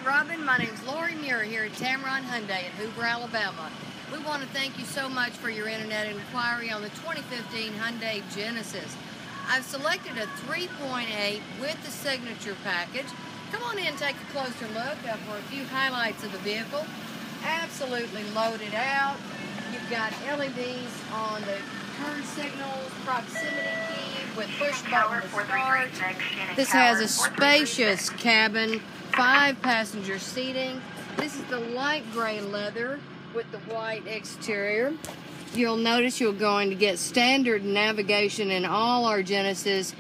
Robyn. My name's Lori Muir here at Tameron Hyundai in Hoover, Alabama. We want to thank you so much for your internet inquiry on the 2015 Hyundai Genesis. I've selected a 3.8 with the signature package. Come on in and take a closer look for a few highlights of the vehicle. Absolutely loaded out. You've got LEDs on the turn signals, proximity key with push button to start. This has a spacious cabin, 5 passenger seating. This is the light gray leather with the white exterior. You'll notice you're going to get standard navigation in all our Genesis.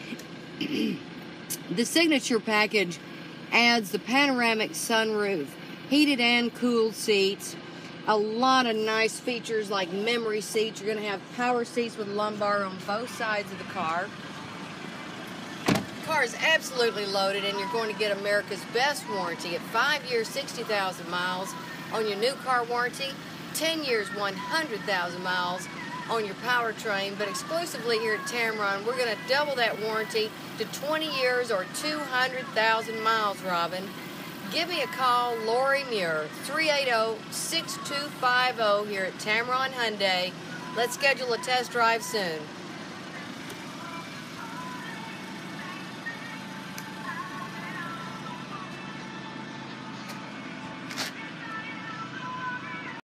The signature package adds the panoramic sunroof, heated and cooled seats, a lot of nice features like memory seats. You're going to have power seats with lumbar on both sides of the car. The car is absolutely loaded, and you're going to get America's best warranty at 5 years, 60,000 miles on your new car warranty, 10 years, 100,000 miles on your powertrain. But exclusively here at Tameron, we're going to double that warranty to 20 years or 200,000 miles, Robyn. Give me a call, Lori Muir, 380-6250 here at Tameron Hyundai. Let's schedule a test drive soon.